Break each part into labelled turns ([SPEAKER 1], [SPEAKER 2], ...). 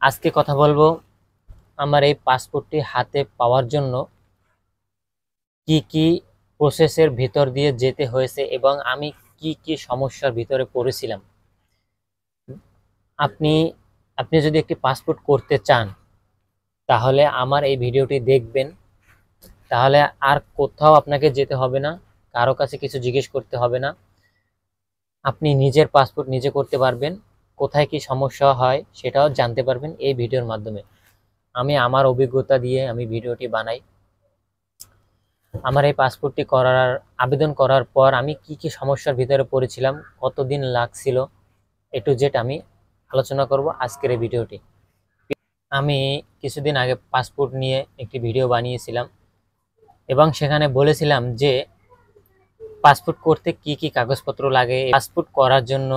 [SPEAKER 1] আজকে কথা বলবো আমার এই পাসপোর্টটি হাতে পাওয়ার জন্য কি কি প্রসেসের ভিতর দিয়ে যেতে হয়েছে এবং আমি কি কি সমস্যার ভিতরে পড়েছিলাম। আপনি আপনি যদি একটি পাসপোর্ট করতে চান তাহলে আমার এই ভিডিওটি দেখবেন। তাহলে আর কোথাও আপনাকে যেতে হবে না, কারো কাছে কিছু জিজ্ঞেস করতে হবে না। আপনি নিজের পাসপোর্ট নিজে করতে পারবেন। কোথায় কি সমস্যা হয় সেটাও জানতে পারবেন এই ভিডিওর মাধ্যমে। আমি আমার অভিজ্ঞতা দিয়ে আমি ভিডিওটি বানাই। আমার এই পাসপোর্টটি আবেদন করার পর আমি কি কি সমস্যার ভিতরে পড়েছিলাম, কতদিন লাগছিল, এ টু জেড আমি আলোচনা করব আজকের এই ভিডিওটি। আমি কিছুদিন আগে পাসপোর্ট নিয়ে একটি ভিডিও বানিয়েছিলাম এবং সেখানে বলেছিলাম যে পাসপোর্ট করতে কি কি কাগজপত্র লাগে, পাসপোর্ট করার জন্য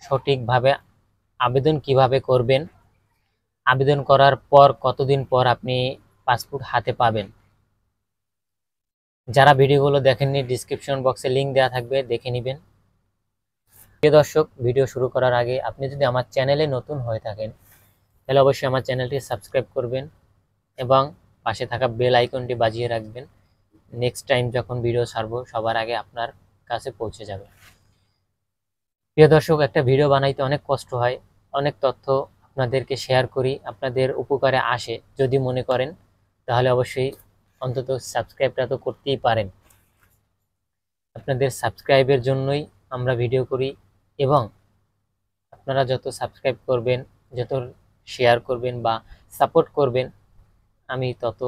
[SPEAKER 1] সঠিকভাবে আবেদন কিভাবে করবেন, আবেদন করার পর কতদিন পর আপনি পাসপোর্ট হাতে পাবেন। যারা ভিডিওগুলো দেখেননি ডিসক্রিপশন বক্সে লিংক দেওয়া থাকবে, দেখে নেবেন। প্রিয় দর্শক, ভিডিও শুরু করার আগে আপনি যদি আমার চ্যানেলে নতুন হয়ে থাকেন তাহলে অবশ্যই আমার চ্যানেলটি সাবস্ক্রাইব করবেন এবং পাশে থাকা বেল আইকনটি বাজিয়ে রাখবেন। নেক্সট টাইম যখন ভিডিও ছাড়বো সবার আগে আপনার কাছে পৌঁছে যাবে। প্রিয় দর্শক, একটা ভিডিও বানাইতে অনেক কষ্ট হয়, অনেক তথ্য আপনাদেরকে শেয়ার করি, আপনাদের উপকারে আসে যদি মনে করেন, তাহলে অবশ্যই অন্তত সাবস্ক্রাইবটা তো করতেই পারেন। আপনাদের সাবস্ক্রাইবের জন্যই আমরা ভিডিও করি এবং আপনারা যত সাবস্ক্রাইব করবেন, যত শেয়ার করবেন বা সাপোর্ট করবেন, আমি তত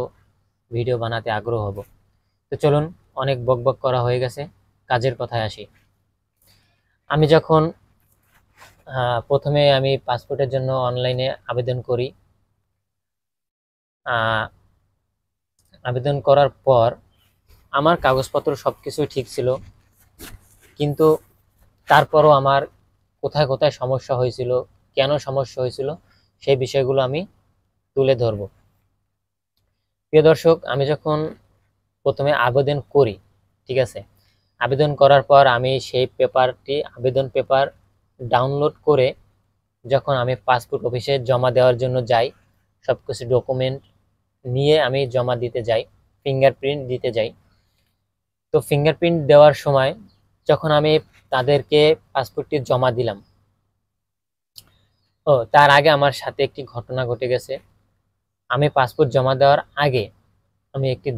[SPEAKER 1] ভিডিও বানাতে আগ্রহ হব। তো চলুন, অনেক বকবক করা হয়ে গেছে, কাজের কথায় আসি। আমি যখন প্রথমে আমি পাসপোর্টের জন্য অনলাইনে আবেদন করি। আবেদন করার পর আমার কাগজপত্র সব কিছু ঠিক ছিল, কিন্তু তারপরও আমার কোথায় কোথায় সমস্যা হয়েছিল, কেন সমস্যা হয়েছিল, সেই বিষয়গুলো আমি তুলে ধরব। প্রিয় দর্শক, আমি যখন প্রথমে আবেদন করি, ঠিক আছে, আবেদন করার পর আমি সেই আবেদন পেপার ডাউনলোড করে যখন আমি পাসপোর্ট অফিসে জমা দেওয়ার জন্য যাই, সব কিছু ডকুমেন্ট নিয়ে আমি জমা দিতে যাই, ফিঙ্গারপ্রিন্ট দিতে যাই। তো ফিঙ্গারপ্রিন্ট দেওয়ার সময় যখন আমি তাদেরকে পাসপোর্টটি জমা দিলাম, তার আগে আমার সাথে একটি ঘটনা ঘটে গেছে। আমি পাসপোর্ট জমা দেওয়ার আগে আমি একটি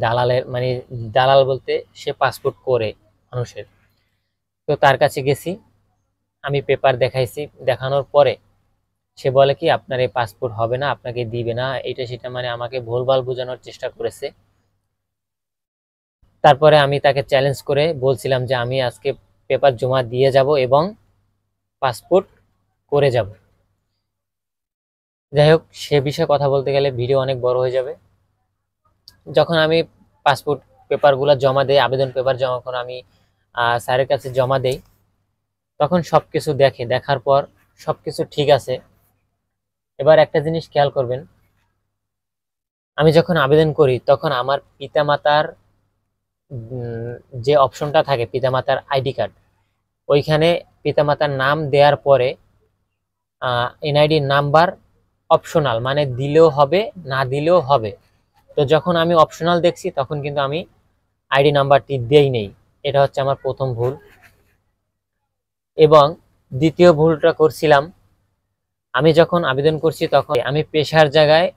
[SPEAKER 1] দালাল বলতে সে পাসপোর্ট করে মানুষের, তো তার কাছে গেছি, আমি পেপার দেখাইছি, দেখানোর পরে সে বলে কি আপনার এই পাসপোর্ট হবে না, আপনাকে দিবে না, এটা সেটা, আমাকে ভুলভাল বোঝানোর চেষ্টা করেছে। তারপরে আমি তাকে চ্যালেঞ্জ করে বলছিলাম যে আমি আজকে পেপার জমা দিয়ে যাব এবং পাসপোর্ট করে যাব। যাই হোক, সে বিষয়ে কথা বলতে গেলে ভিডিও অনেক বড় হয়ে যাবে। যখন আমি পাসপোর্ট পেপারগুলো জমা দেই, আবেদন পেপার যখন আমি স্যারের কাছে জমা দেই, তখন সবকিছু দেখার পর সবকিছু ঠিক আছে। এবার একটা জিনিস খেয়াল করবেন, আমি যখন আবেদন করি তখন আমার পিতামাতার যে অপশনটা থাকে, পিতামাতার আইডি কার্ড, ওইখানে পিতামাতার নাম দেওয়ার পরে এনআইডি নাম্বার অপশনাল, মানে দিলেও হবে না দিলেও হবে। তো যখন আমি অপশনাল দেখছি তখন কিন্তু আমি আইডি নাম্বারটি দেই নেই। এটা হচ্ছে আমার প্রথম ভুল। এবং দ্বিতীয় ভুলটা করছিলাম, আমি যখন আবেদন করছি তখন আমি পেশার জায়গায়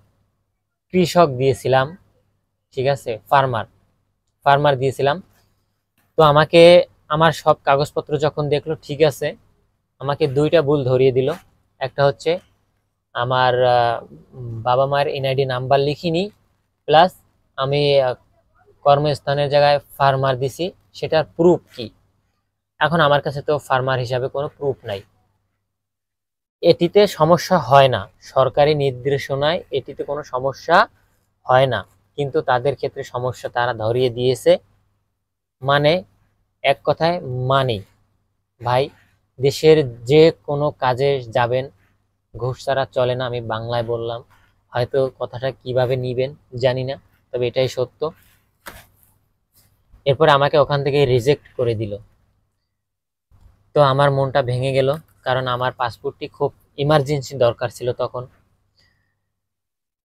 [SPEAKER 1] কৃষক দিয়েছিলাম, ঠিক আছে, ফার্মার দিয়েছিলাম। তো আমাকে আমার সব কাগজপত্র যখন দেখলো ঠিক আছে, আমাকে দুইটা ভুল ধরিয়ে দিল। একটা হচ্ছে আমার বাবা মায়ের এনআইডি নাম্বার লিখিনি, প্লাস আমি কর্মস্থানের জায়গায় ফার্মার দিছি, সেটার প্রুফ কি? এখন আমার কাছে তো ফার্মার হিসাবে কোনো প্রুফ নাই। এটিতে সমস্যা হয় না, সরকারি নির্দেশনায় এটিতে কোনো সমস্যা হয় না, কিন্তু তাদের ক্ষেত্রে সমস্যা তারা ধরিয়ে দিয়েছে। মানে এক কথায় মানি, ভাই, দেশের যে কোনো কাজে যাবেন ঘুষ ছাড়া চলে না। আমি বাংলায় বললাম, হয়তো কথাটা কিভাবে নিবেন জানি না, তবে এটাই সত্য। এরপরে আমাকে ওখান থেকে রিজেক্ট করে দিল। তো আমার মনটা ভেঙে গেল, কারণ আমার পাসপোর্টটি খুব ইমার্জেন্সি দরকার ছিল তখন।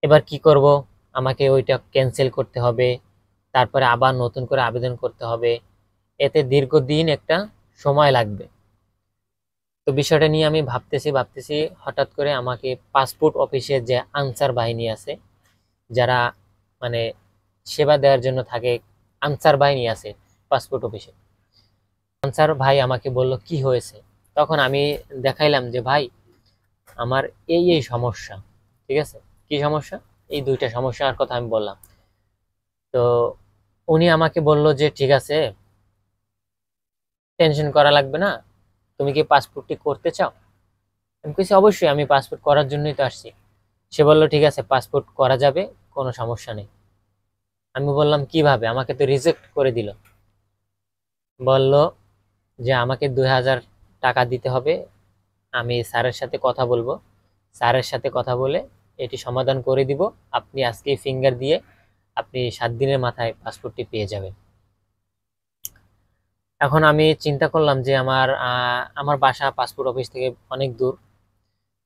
[SPEAKER 1] এবার কি করব, আমাকে ওইটা ক্যান্সেল করতে হবে, তারপরে আবার নতুন করে আবেদন করতে হবে, এতে দীর্ঘদিন একটা সময় লাগবে। তো বিষয়টা নিয়ে আমি ভাবতেছি, হঠাৎ করে আমাকে পাসপোর্ট অফিসে যে আনসার বাহিনী আছে, যারা মানে সেবা দেওয়ার জন্য থাকে, আনসার বাহিনী আছে পাসপোর্ট অফিসে, আনসার ভাই আমাকে বলল কি হয়েছে। তখন আমি দেখাইলাম যে ভাই আমার এই সমস্যা, ঠিক আছে, কি সমস্যা, এই দুইটা সমস্যার কথা আমি বললাম। তো উনি আমাকে বলল যে ঠিক আছে, টেনশন করা লাগবে না, তুমি কি পাসপোর্টটি করতে চাও। আমি বলছি অবশ্যই, আমি পাসপোর্ট করার জন্যই তো আসছি। সে বলল ঠিক আছে, পাসপোর্ট করা যাবে, কোনো সমস্যা নেই। আমি বললাম কিভাবে, আমাকে তো রিজেক্ট করে দিল। বলল যে আমাকে 2000 টাকা দিতে হবে, আমি স্যারের সাথে কথা বলবো, স্যারের সাথে কথা বলে এটি সমাধান করে দিব, আপনি আজকেই ফিঙ্গার দিয়ে আপনি 7 দিনের মাথায় পাসপোর্টটি পেয়ে যাবেন। এখন আমি চিন্তা করলাম যে আমার বাসা পাসপোর্ট অফিস থেকে অনেক দূর,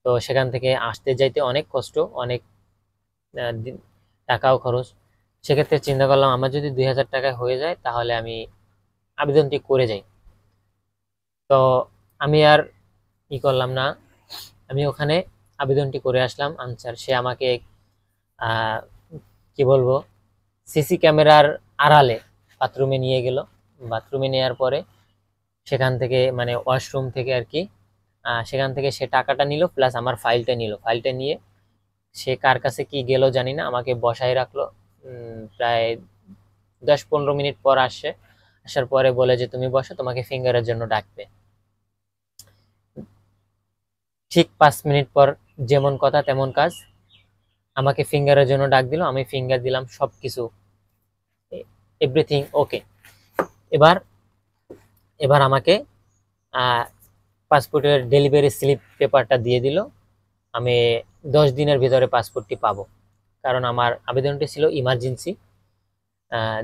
[SPEAKER 1] তো সেখান থেকে আসতে যাইতে অনেক কষ্ট, অনেক টাকাও খরচ। সেক্ষেত্রে চিন্তা করলাম আমার যদি 2000 টাকায় হয়ে যায় তাহলে আমি আবেদনটি করে যাই। তো আমি আর ই করলাম না, আমি ওখানে আবেদনটি করে আসলাম। আনসার সে আমাকে আহ, কি বলবো, সিসি ক্যামেরার আড়ালে বাথরুমে নিয়ে গেল। বাথরুমে নেওয়ার পরে সেখান থেকে মানে ওয়াশরুম থেকে আর কি, সেখান থেকে সে টাকাটা নিল প্লাস আমার ফাইলটা নিল। ফাইলটা নিয়ে সে কার কাছে কি গেল জানি না, আমাকে বসায় রাখলো। প্রায় 10-15 মিনিট পর আসে, আসার পরে বলে যে তুমি বসো, তোমাকে ফিঙ্গারের জন্য ডাকবে। ঠিক 5 মিনিট পর যেমন কথা তেমন কাজ, আমাকে ফিঙ্গারের জন্য ডাক দিল, আমি ফিঙ্গার দিলাম, সবকিছু এভরিথিং ওকে। এবার এবার আমাকে পাসপোর্টের ডেলিভারি স্লিপ পেপারটা দিয়ে দিল। আমি 10 দিনের ভিতরে পাসপোর্টটি পাবো, কারণ আমার আবেদনটি ছিল ইমার্জেন্সি।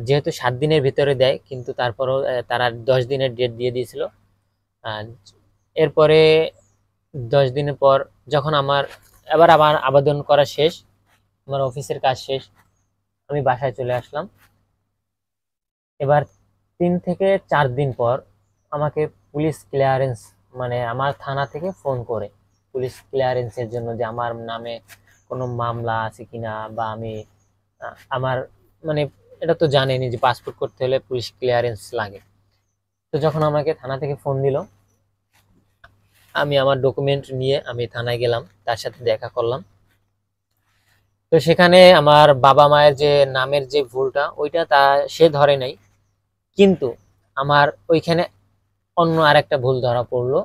[SPEAKER 1] যেহেতু 7 দিনের ভিতরে দেয়, কিন্তু তারপরও তারা 10 দিনের ডেট দিয়ে দিয়েছিল। আহ, এরপরে 10 দিনের পর যখন আমার আবেদন করা শেষ, আমার অফিসের কাজ শেষ, আমি বাসায় চলে আসলাম। এবার 3 থেকে 4 দিন পর আমাকে পুলিশ ক্লিয়ারেন্স, মানে আমার থানা থেকে ফোন করে পুলিশ ক্লিয়ারেন্সের জন্য, যে আমার নামে কোনো মামলা আছে কিনা, বা আমি আমার মানে এটা তো জানেনি যে পাসপোর্ট করতে হলে পুলিশ ক্লিয়ারেন্স লাগে। তো যখন আমাকে থানা থেকে ফোন দিল, আমি আমার ডকুমেন্ট নিয়ে আমি থানায় গেলাম, তার সাথে দেখা করলাম। তো সেখানে আমার বাবা মায়ের যে নামের যে ভুলটা ওইটা সে ধরে নাই, কিন্তু আমার ওইখানে অন্য আরেকটা ভুল ধরা পড়লো,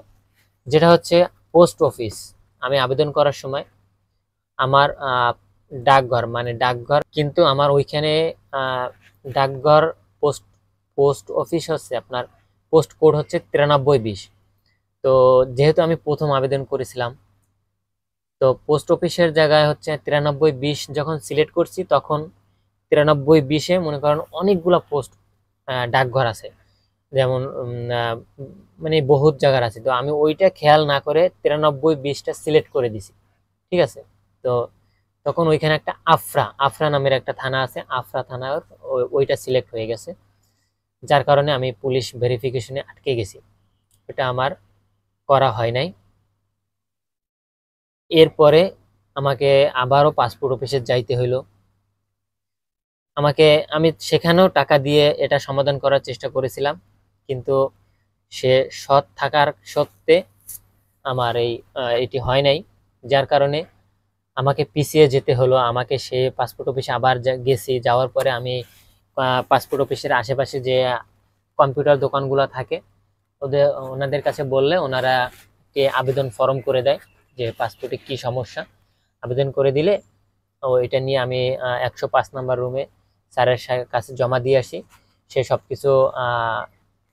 [SPEAKER 1] যেটা হচ্ছে পোস্ট অফিস। আমি আবেদন করার সময় আমার ডাকঘর, মানে ডাকঘর, কিন্তু আমার ওইখানে আহ, ডাকঘর, পোস্ট পোস্ট অফিস হচ্ছে আপনার, পোস্ট কোড হচ্ছে 9320। তো যেহেতু আমি প্রথম আবেদন করেছিলাম, তো পোস্ট অফিসের জায়গায় হচ্ছে 9320 যখন সিলেক্ট করছি, তখন 9320-এ মনে করেন অনেকগুলা পোস্ট ডাকঘর আছে, যেমন মানে বহুত জায়গার আছে। তো আমি ওইটা খেয়াল না করে 9320-টা সিলেক্ট করে দিছি, ঠিক আছে। তো তখন ওইখানে একটা আফরা আফরা নামের একটা থানা আছে, আফরা থানা, ওইটা সিলেক্ট হয়ে গেছে, যার কারণে আমি পুলিশ ভেরিফিকেশনে আটকে গেছি, এটা আমার করা হয় নাই। এরপরে আমাকে আবারও পাসপোর্ট অফিসে যাইতে হইলো। আমাকে আমি সেখানেও টাকা দিয়ে এটা সমাধান করার চেষ্টা করেছিলাম, কিন্তু সে সৎ থাকার সত্ত্বে আমার এটি হয় নাই, যার কারণে আমাকে পিছিয়ে যেতে হলো। আমাকে সে পাসপোর্ট অফিসে আবার গেছি, যাওয়ার পরে আমি পাসপোর্ট অফিসের আশেপাশে যে কম্পিউটার দোকানগুলো থাকে, ওনাদের কাছে বললে ওনারা আবেদন ফর্ম করে দেয় যে পাসপোর্টে কি সমস্যা। আবেদন করে দিলে এটা নিয়ে আমি 105 নম্বর রুমে স্যারের কাছে জমা দিয়ে আসি। সে সব কিছু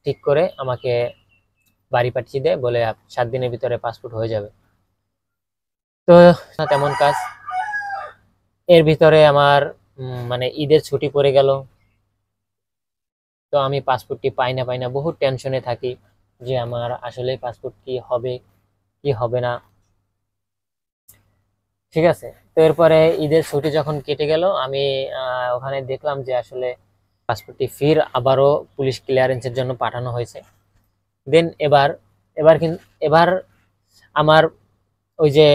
[SPEAKER 1] ঠিক করে আমাকে বাড়ি পাঠিয়ে দেয়, বলে 7 দিনের ভিতরে পাসপোর্ট হয়ে যাবে। তো তেমন কাজ, এর ভিতরে আমার মানে ঈদের ছুটি পড়ে গেল। তো আমি পাসপোর্টটি পাই না বহু টেনশনে থাকি যে আমার আসলে পাসপোর্ট কি হবে কি হবে না। ঠিক আছে। তো এরপরে ঈদের ছুটি যখন কেটে গেল, আমি ওখানে দেখলাম যে আসলে পাসপোর্টটি ফির আবারও পুলিশ ক্লিয়ারেন্সের জন্য পাঠানো হয়েছে। দেন এবার কিন্তু এবার আমার ওই যে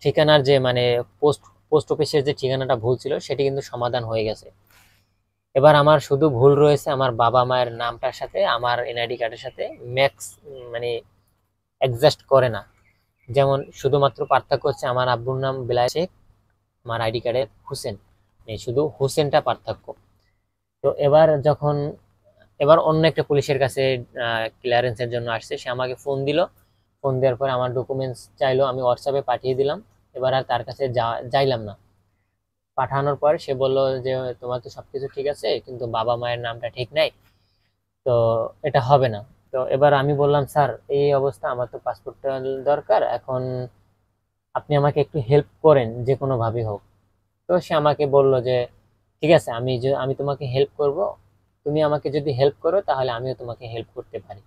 [SPEAKER 1] ঠিকানার যে মানে পোস্ট পোস্ট অফিসের যে ঠিকানাটা ভুল ছিল সেটি কিন্তু সমাধান হয়ে গেছে। এবার আমার শুধু ভুল রয়েছে আমার বাবা মায়ের নামটার সাথে আমার এনআইডি কার্ডের সাথে ম্যাক্স মানে অ্যাডজাস্ট করে না। যেমন শুধুমাত্র পার্থক্য হচ্ছে আমার আব্বুর নাম বেলায়েত শেখ, আমার আইডি কার্ডে হোসেন, এই শুধু হোসেনটা পার্থক্য। তো এবার অন্য একটা পুলিশের কাছে ক্লিয়ারেন্সের জন্য আসছে, সে আমাকে ফোন দিল। ফোন দেওয়ার পরে আমার ডকুমেন্টস চাইলো, আমি হোয়াটসঅ্যাপে পাঠিয়ে দিলাম। এবার আর তার কাছে যাইলাম না। পাঠানোর পর সে বলল যে তোমার তো সবকিছু ঠিক আছে কিন্তু বাবা মায়ের নামটা ঠিক নাই, তো এটা হবে না। তো এবার আমি বললাম স্যার এই অবস্থা, আমার তো পাসপোর্টটা দরকার, এখন আপনি আমাকে একটু হেল্প করেন যে কোনো ভাবে হোক। তো সে আমাকে বলল যে ঠিক আছে, আমি তোমাকে হেল্প করব, তুমি আমাকে যদি হেল্প করো তাহলে আমিও তোমাকে হেল্প করতে পারি।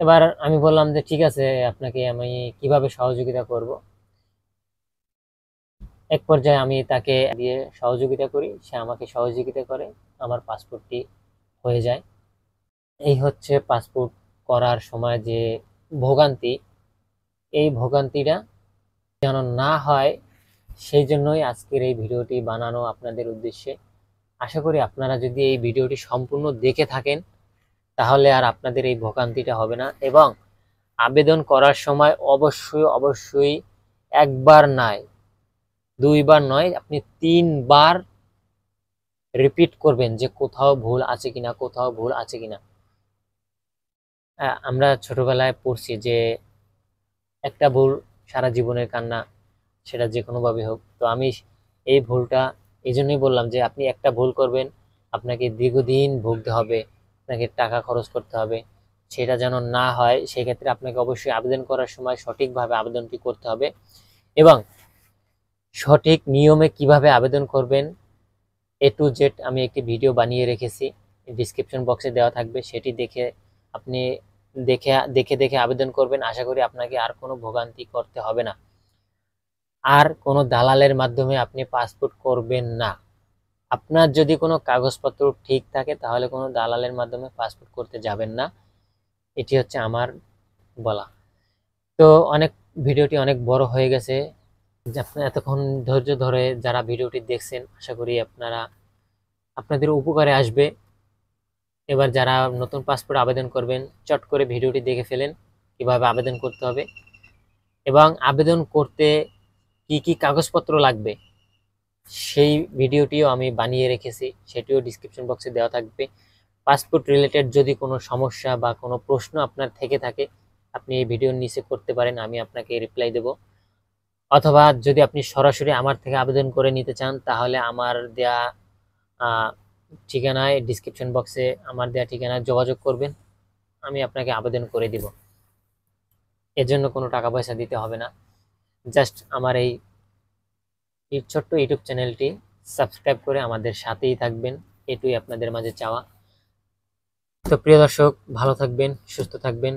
[SPEAKER 1] এবার আমি বললাম যে ঠিক আছে, আপনাকে আমি কিভাবে সহযোগিতা করব। এক পর্যায়ে আমি তাকে দিয়ে সহযোগিতা করি, সে আমাকে সহযোগিতা করে, আমার পাসপোর্টটি হয়ে যায়। এই হচ্ছে পাসপোর্ট করার সময় যে ভোগান্তি, এই ভোগান্তিটা যেন না হয় সেই জন্যই আজকের এই ভিডিওটি বানানো আপনাদের উদ্দেশ্যে। আশা করি আপনারা যদি এই ভিডিওটি সম্পূর্ণ দেখে থাকেন তাহলে আর আপনাদের এই ভোগান্তিটা হবে না। এবং আবেদন করার সময় অবশ্যই অবশ্যই একবার নয়, দুইবার নয়, আপনি 3 বার রিপিট করবেন যে কোথাও ভুল আছে কিনা, কোথাও ভুল আছে কিনা। আমরা ছোটবেলায় পড়ছি যে একটা ভুল সারা জীবনের কান্না, সেটা যে কোনোভাবে হোক। তো আমি এই ভুলটা এই জন্যই বললাম যে আপনি একটা ভুল করবেন, আপনাকে দীর্ঘদিন ভুগতে হবে, আপনাকে টাকা খরচ করতে হবে। সেটা যেন না হয় সেক্ষেত্রে আপনাকে অবশ্যই আবেদন করার সময় সঠিকভাবে আবেদনটি করতে হবে। এবং সঠিক নিয়মে কিভাবে আবেদন করবেন A to Z আমি একটি ভিডিও বানিয়ে রেখেছি, ডিসক্রিপশন বক্সে দেওয়া থাকবে, সেটি দেখে আপনি দেখে দেখে দেখে আবেদন করবেন। আশা করি আপনাকে আর কোনো ভোগান্তি করতে হবে না, আর কোনো দালালের মাধ্যমে আপনি পাসপোর্ট করবেন না। আপনার যদি কোনো কাগজপত্র ঠিক থাকে তাহলে কোনো দালালের মাধ্যমে পাসপোর্ট করতে যাবেন না, এটি হচ্ছে আমার বলা। তো ভিডিওটি অনেক বড় হয়ে গেছে, যে আপনারা এতক্ষণ ধৈর্য ধরে যারা ভিডিওটি দেখছেন আশা করি আপনাদের উপকারে আসবে। এবার যারা নতুন পাসপোর্ট আবেদন করবেন চট করে ভিডিওটি দেখে ফেলেন কিভাবে আবেদন করতে হবে, এবং আবেদন করতে কি কি কাগজপত্র লাগবে সেই ভিডিওটিও আমি বানিয়ে রেখেছি, সেটিও ডিসক্রিপশন বক্সে দেওয়া থাকবে। পাসপোর্ট রিলেটেড যদি কোনো সমস্যা বা কোনো প্রশ্ন আপনার থেকে থাকে আপনি এই ভিডিওর নিচে করতে পারেন, আমি আপনাকে রিপ্লাই দেব। অথবা যদি আপনি সরাসরি আমার থেকে আবেদন করে নিতে চান তাহলে আমার দেয়া ঠিকানায় ডিসক্রিপশন বক্সে আমার দেয়া ঠিকানায় যোগাযোগ করবেন, আমি আপনাকে আবেদন করে দিব। এর জন্য কোনো টাকা পয়সা দিতে হবে না, জাস্ট আমার এই ছোট্ট ইউটিউব চ্যানেলটি সাবস্ক্রাইব করে আমাদের সাথেই থাকবেন, এটুই আপনাদের মাঝে চাওয়া। তো প্রিয় দর্শক, ভালো থাকবেন, সুস্থ থাকবেন,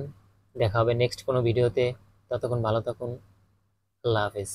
[SPEAKER 1] দেখা হবে নেক্সট কোনো ভিডিওতে। ততক্ষণ ভালো থাকুন, আল্লাহ হাফেজ।